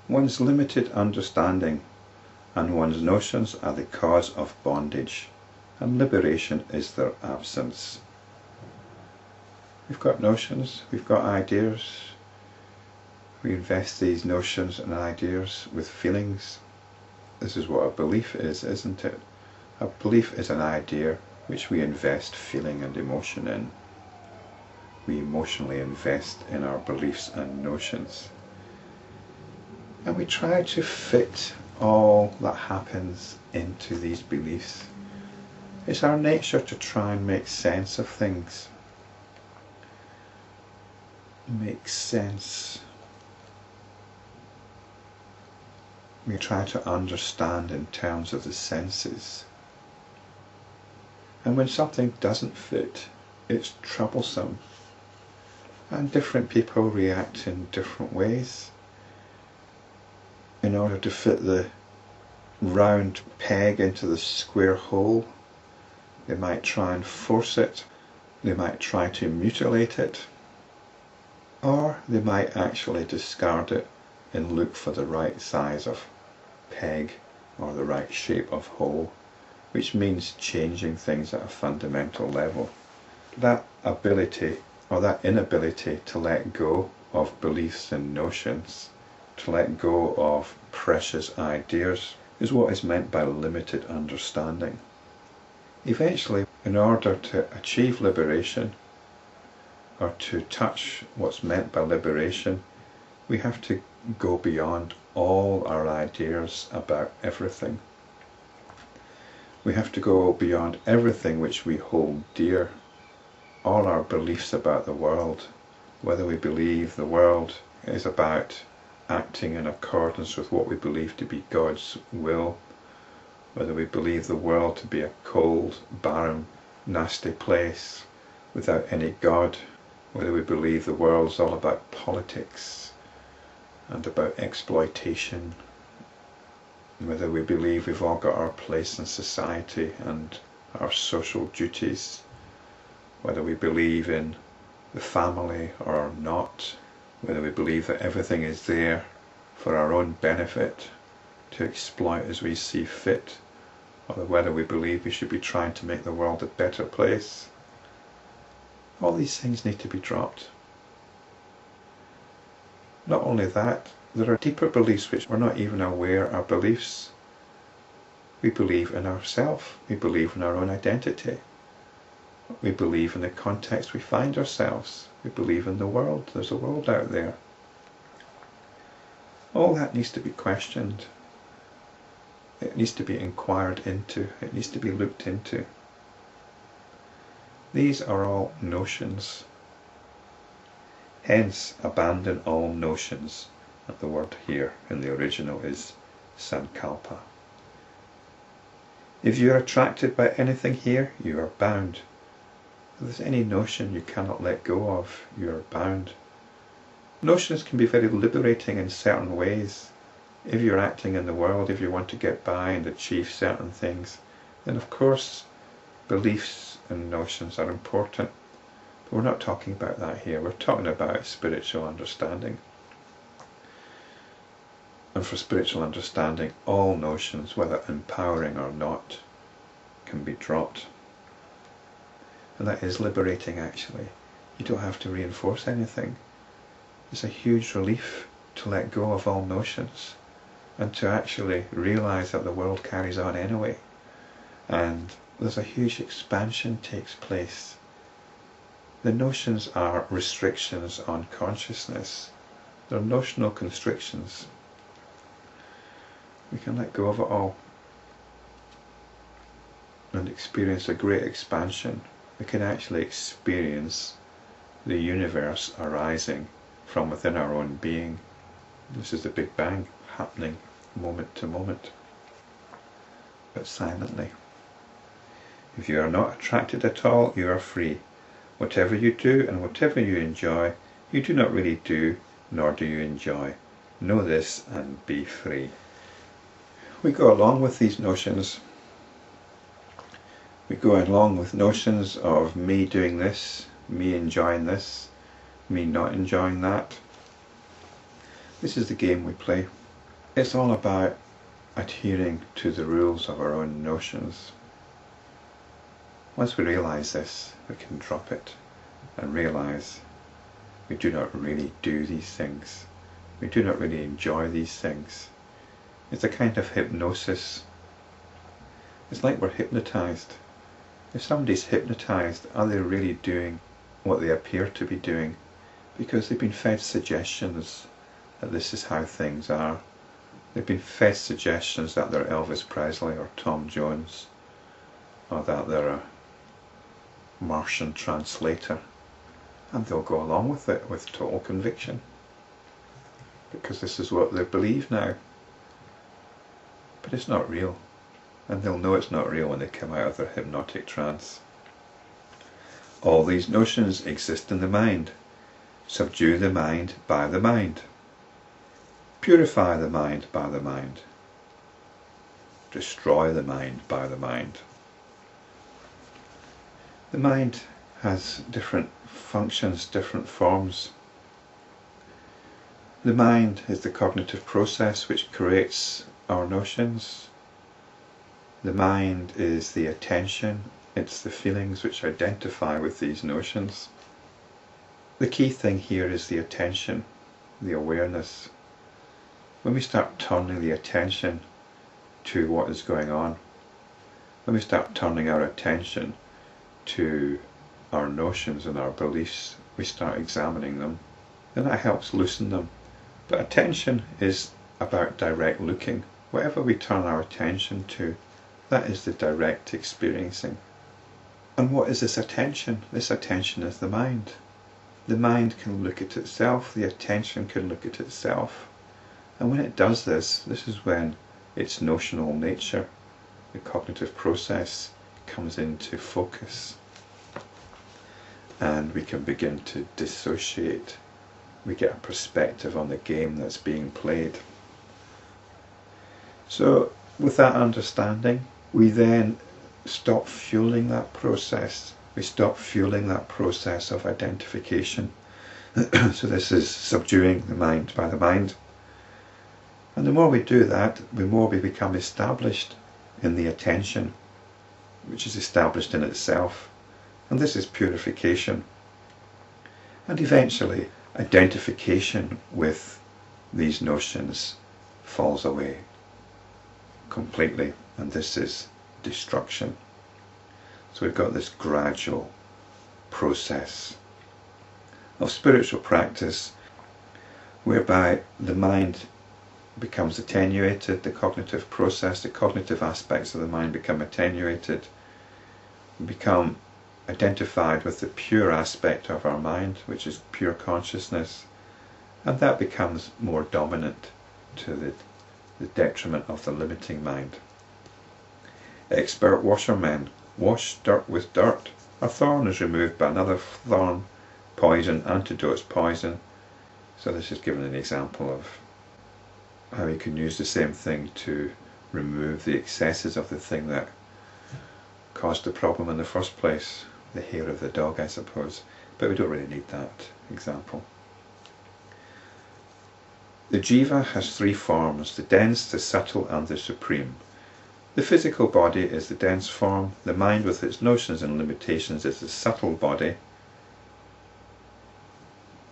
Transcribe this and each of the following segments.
One's limited understanding and one's notions are the cause of bondage, and liberation is their absence. We've got notions, we've got ideas. We invest these notions and ideas with feelings. This is what a belief is, isn't it? A belief is an idea which we invest feeling and emotion in. We emotionally invest in our beliefs and notions. And we try to fit all that happens into these beliefs. It's our nature to try and make sense of things. Make sense. We try to understand in terms of the senses. And when something doesn't fit, it's troublesome. And different people react in different ways. In order to fit the round peg into the square hole, they might try and force it, they might try to mutilate it, or they might actually discard it and look for the right size of peg or the right shape of hole, which means changing things at a fundamental level. That ability or that inability to let go of beliefs and notions, to let go of precious ideas, is what is meant by limited understanding. Eventually, in order to achieve liberation, or to touch what's meant by liberation, we have to go beyond all our ideas about everything. We have to go beyond everything which we hold dear, all our beliefs about the world, whether we believe the world is about acting in accordance with what we believe to be God's will, whether we believe the world to be a cold, barren, nasty place without any God, whether we believe the world's all about politics and about exploitation, whether we believe we've all got our place in society and our social duties, whether we believe in the family or not, whether we believe that everything is there for our own benefit to exploit as we see fit, or whether we believe we should be trying to make the world a better place. All these things need to be dropped. Not only that, there are deeper beliefs which we're not even aware are beliefs. We believe in ourself. We believe in our own identity. We believe in the context we find ourselves. We believe in the world. There's a world out there. All that needs to be questioned. It needs to be inquired into. It needs to be looked into. These are all notions. Hence, abandon all notions. And the word here in the original is Sankalpa. If you are attracted by anything here, you are bound. If there's any notion you cannot let go of, you are bound. Notions can be very liberating in certain ways. If you're acting in the world, if you want to get by and achieve certain things, then of course beliefs and notions are important. But we're not talking about that here. We're talking about spiritual understanding. And for spiritual understanding, all notions, whether empowering or not, can be dropped. And that is liberating, actually. You don't have to reinforce anything. It's a huge relief to let go of all notions and to actually realize that the world carries on anyway. And there's a huge expansion takes place. The notions are restrictions on consciousness. They're notional constrictions. We can let go of it all and experience a great expansion. We can actually experience the universe arising from within our own being. This is the Big Bang happening moment to moment, but silently. If you are not attracted at all, you are free. Whatever you do and whatever you enjoy, you do not really do, nor do you enjoy. Know this and be free. We go along with these notions. We go along with notions of me doing this, me enjoying this, me not enjoying that. This is the game we play. It's all about adhering to the rules of our own notions. Once we realise this, we can drop it and realise we do not really do these things. We do not really enjoy these things. It's a kind of hypnosis. It's like we're hypnotised. If somebody's hypnotised, are they really doing what they appear to be doing? Because they've been fed suggestions that this is how things are. They've been fed suggestions that they're Elvis Presley or Tom Jones, or that they're a Martian translator, and they'll go along with it with total conviction, because this is what they believe now. But it's not real, and they'll know it's not real when they come out of their hypnotic trance. All these notions exist in the mind. Subdue the mind by the mind. Purify the mind by the mind. Destroy the mind by the mind. The mind has different functions, different forms. The mind is the cognitive process which creates our notions. The mind is the attention, it's the feelings which identify with these notions. The key thing here is the attention, the awareness. When we start turning the attention to what is going on, when we start turning our attention to our notions and our beliefs, we start examining them, and that helps loosen them. But attention is about direct looking. Whatever we turn our attention to, that is the direct experiencing. And what is this attention? This attention is the mind. The mind can look at itself, the attention can look at itself. And when it does this, this is when its notional nature, the cognitive process, comes into focus. And we can begin to dissociate. We get a perspective on the game that's being played. So with that understanding, we then stop fueling that process. We stop fueling that process of identification. So this is subduing the mind by the mind. And the more we do that, the more we become established in the attention, which is established in itself. And this is purification. And eventually, identification with these notions falls away completely, and this is destruction. So we've got this gradual process of spiritual practice whereby the mind becomes attenuated, the cognitive process, the cognitive aspects of the mind become attenuated, become identified with the pure aspect of our mind, which is pure consciousness, and that becomes more dominant to the detriment of the limiting mind. Expert washermen wash dirt with dirt. A thorn is removed by another thorn. Poison antidotes poison. So this is given an example of how you can use the same thing to remove the excesses of the thing that caused the problem in the first place. The hair of the dog, I suppose. But we don't really need that example. The jiva has three forms: the dense, the subtle, and the supreme. The physical body is the dense form. The mind with its notions and limitations is the subtle body.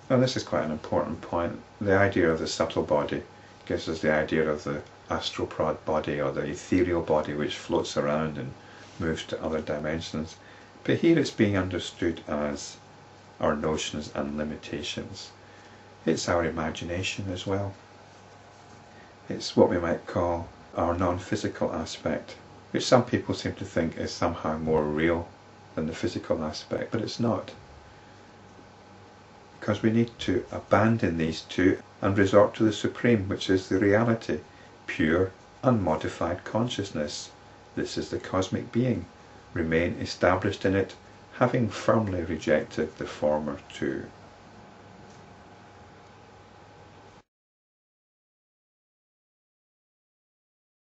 And this is quite an important point. The idea of the subtle body gives us the idea of the astral prod body, or the ethereal body which floats around and moves to other dimensions. But here it's being understood as our notions and limitations. It's our imagination as well. It's what we might call our non-physical aspect, which some people seem to think is somehow more real than the physical aspect, but it's not. Because we need to abandon these two and resort to the supreme, which is the reality, pure, unmodified consciousness. This is the cosmic being. Remain established in it, having firmly rejected the former two.